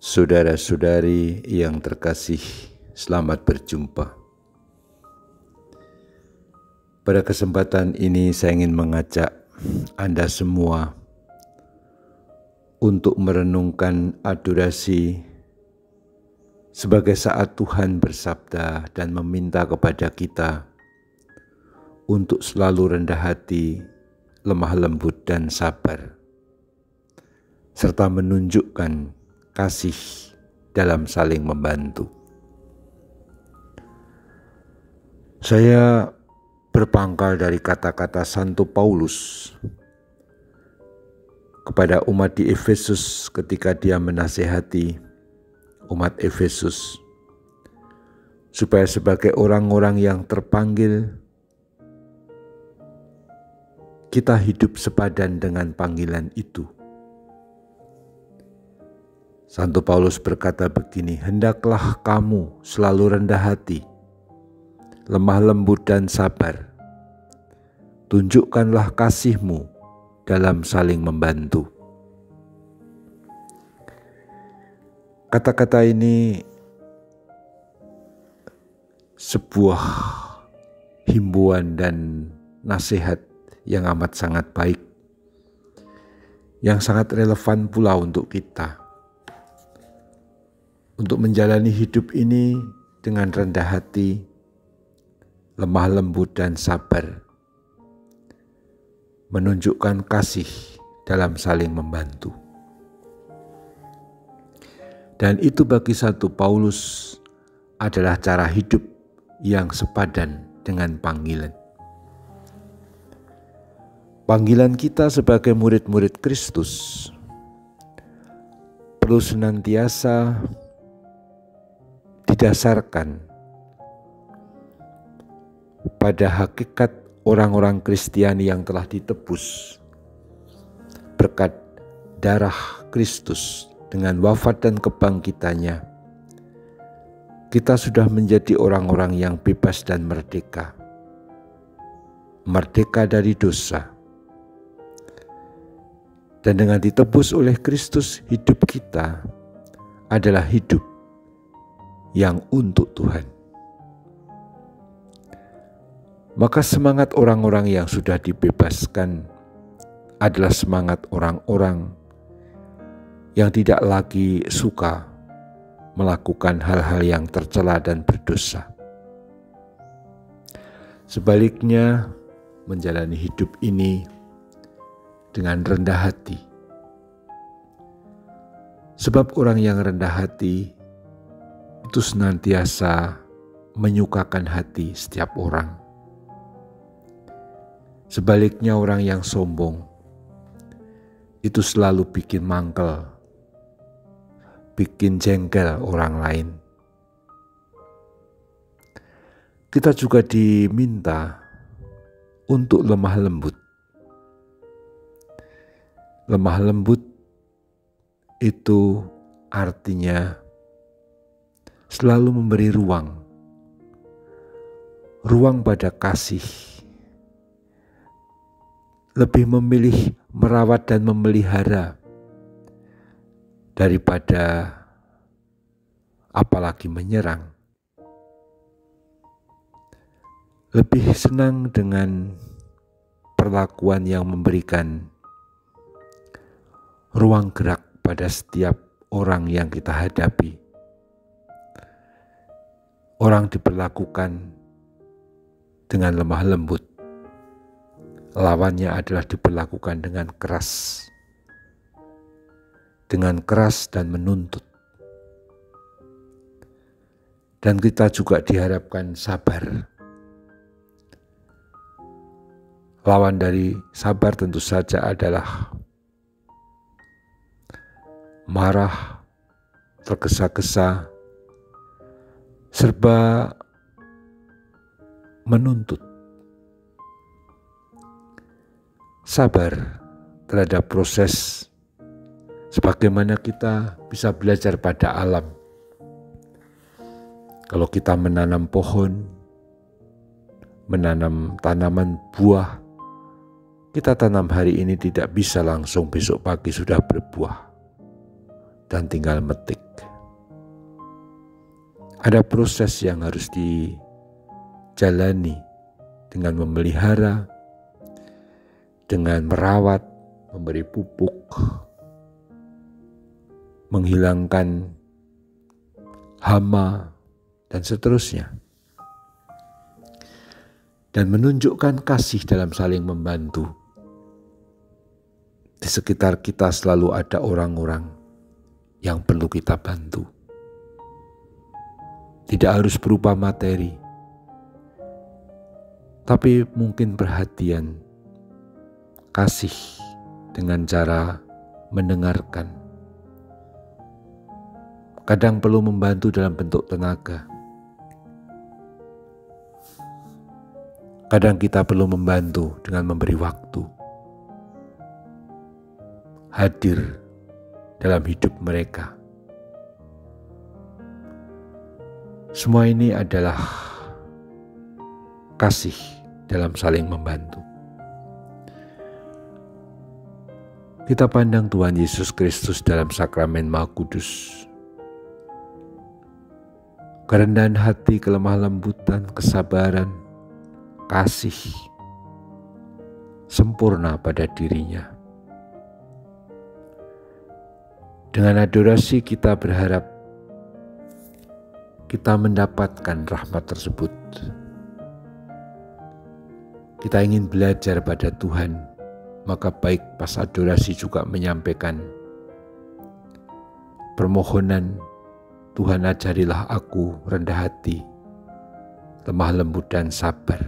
Saudara-saudari yang terkasih, selamat berjumpa. Pada kesempatan ini saya ingin mengajak Anda semua untuk merenungkan adorasi sebagai saat Tuhan bersabda dan meminta kepada kita untuk selalu rendah hati, lemah lembut dan sabar, serta menunjukkan kasih dalam saling membantu. Saya berpangkal dari kata-kata Santo Paulus kepada umat di Efesus ketika dia menasihati umat Efesus supaya sebagai orang-orang yang terpanggil kita hidup sepadan dengan panggilan itu. Santo Paulus berkata begini, "Hendaklah kamu selalu rendah hati, lemah lembut dan sabar. Tunjukkanlah kasih-Mu dalam saling membantu." Kata-kata ini sebuah himbauan dan nasihat yang amat sangat baik, yang sangat relevan pula untuk kita. Untuk menjalani hidup ini dengan rendah hati, lemah lembut dan sabar, menunjukkan kasih dalam saling membantu. Dan itu bagi Santo Paulus adalah cara hidup yang sepadan dengan panggilan. Panggilan kita sebagai murid-murid Kristus perlu senantiasa didasarkan pada hakikat orang-orang Kristiani yang telah ditebus berkat darah Kristus. Dengan wafat dan kebangkitannya, kita sudah menjadi orang-orang yang bebas dan merdeka. Merdeka dari dosa. Dan dengan ditebus oleh Kristus, hidup kita adalah hidup yang untuk Tuhan. Maka semangat orang-orang yang sudah dibebaskan adalah semangat orang-orang yang tidak lagi suka melakukan hal-hal yang tercela dan berdosa. Sebaliknya, menjalani hidup ini dengan rendah hati. Sebab orang yang rendah hati itu senantiasa menyukakan hati setiap orang. Sebaliknya, orang yang sombong itu selalu bikin mangkel, bikin jengkel orang lain. Kita juga diminta untuk lemah lembut. Lemah lembut itu artinya selalu memberi ruang pada kasih, lebih memilih merawat dan memelihara daripada apalagi menyerang. Lebih senang dengan perlakuan yang memberikan ruang gerak pada setiap orang yang kita hadapi. Orang diperlakukan dengan lemah lembut, lawannya adalah diperlakukan dengan keras. Dengan keras dan menuntut. Dan kita juga diharapkan sabar. Lawan dari sabar tentu saja adalah marah, tergesa-gesa, serba menuntut. Sabar terhadap proses sebagaimana kita bisa belajar pada alam. Kalau kita menanam pohon, menanam tanaman buah, kita tanam hari ini tidak bisa langsung besok pagi sudah berbuah. dan tinggal metik. Ada proses yang harus dijalani dengan memelihara, dengan merawat, memberi pupuk, menghilangkan hama, dan seterusnya. Dan menunjukkan kasih dalam saling membantu. Di sekitar kita selalu ada orang-orang yang perlu kita bantu. Tidak harus berupa materi, tapi mungkin perhatian, kasih dengan cara mendengarkan. Kadang perlu membantu dalam bentuk tenaga. Kadang kita perlu membantu dengan memberi waktu. Hadir dalam hidup mereka. Semua ini adalah kasih dalam saling membantu. Kita pandang Tuhan Yesus Kristus dalam sakramen Maha Kudus. Kerendahan hati, kelemah lembutan, kesabaran, kasih sempurna pada dirinya. Dengan adorasi kita berharap kita mendapatkan rahmat tersebut. Kita ingin belajar pada Tuhan, maka baik pas adorasi juga menyampaikan permohonan, Tuhan ajarilah aku rendah hati, lemah lembut dan sabar.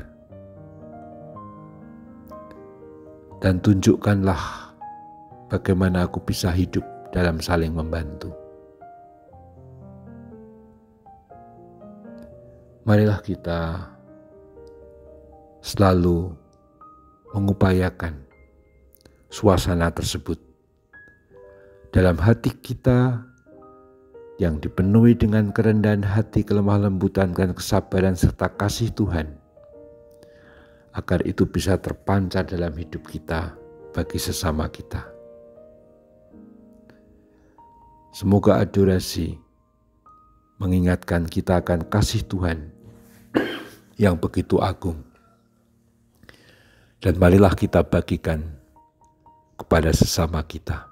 Dan tunjukkanlah bagaimana aku bisa hidup dalam saling membantu. Marilah kita selalu mengupayakan suasana tersebut dalam hati kita yang dipenuhi dengan kerendahan hati, kelemah lembutan, dan kesabaran serta kasih Tuhan, agar itu bisa terpancar dalam hidup kita bagi sesama kita. Semoga adorasi mengingatkan kita akan kasih Tuhan yang begitu agung. Dan marilah kita bagikan kepada sesama kita,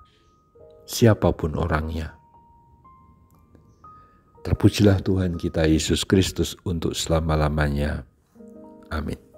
siapapun orangnya. Terpujilah Tuhan kita Yesus Kristus untuk selama-lamanya. Amin.